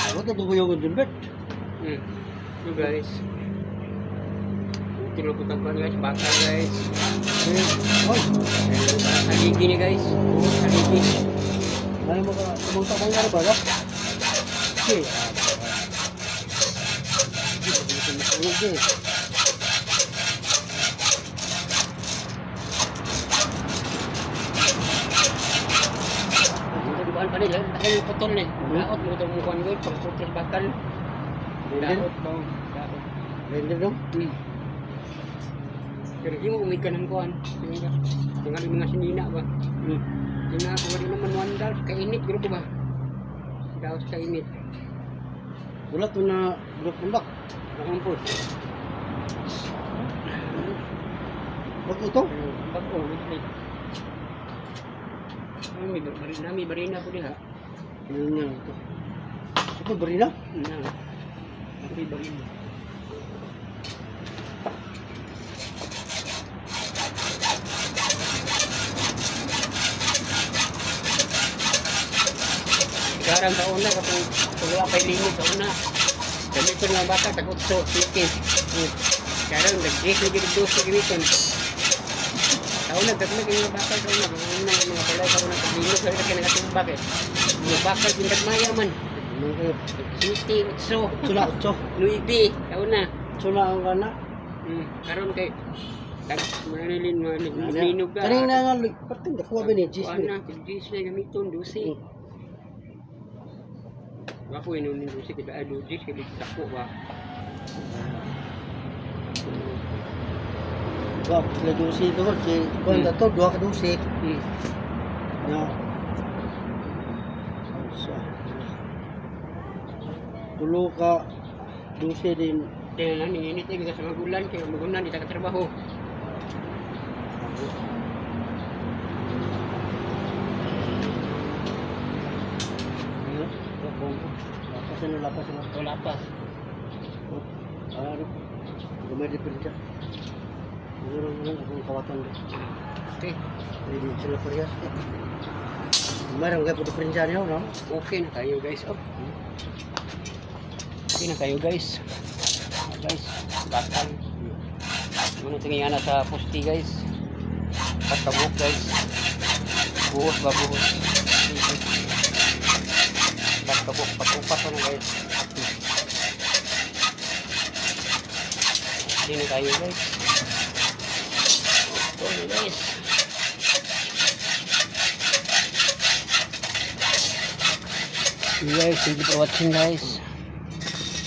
Ako ito yung dun, Bet. Ito guys. Tinutukan ko guys, bakal guys. Hoy, Haligi ni guys. Haligi. ano mo ka, pumunta ka nga ba? Okay. Bukan pa nila, dahil yung putol eh. Daot mo itong mukuhan ko, pagputol bakal. Daot ba? Daot. Render dong? Pero di mo umikan ng kuhan. Dengan mga sinina ba? Yung ako rin naman wandal, kainit, grupo ba? Daos kainit. Wala to na bulak-bulak. Nakampot. Wag ito? Bago, wait. May barina po diha. Ano nga ito? Ito, barina? May barina. Sekarang taon na kapag wala kay limit taon na. Kami ito nga bata takot so tikin. Sekarang nag-break lagi ng dos gamiton. Taon na dagdag mga bata taon na mga balay taon na paglimot sa kanya nagatumbak eh. Mga bakal pindag maya man. City utso. Sula, utso. Luibi taon na. Sula ang kana. Karon kay manilin linog ka. Kaning na nga, pati nakuha ba ni Jis? Ana, jis na gamiton dosi. Ako inunin dosi kita jis kay dako ba. Wah, sila dosi ito. Kung ito, dua ka dosi. Ya. Tulo ka dosi din. Kaya na ninit ay sa magulan kay magulan di ta trabaho. Lapas na lapas na. O lapas. Ano? Gumay di pinja. Ano akong kawatan din. Okay. Hindi sila parehas. Mayroon kayo puto pinja niyo, no? Okay na tayo guys. Oh. Okay na tayo guys. Guys, bakal. Muna tingin na sa pusti guys. Patabok guys. Buhos ba buhos? Patabok, patupas na guys. Sino tayo guys? Okay guys. Guys, thank you for watching guys.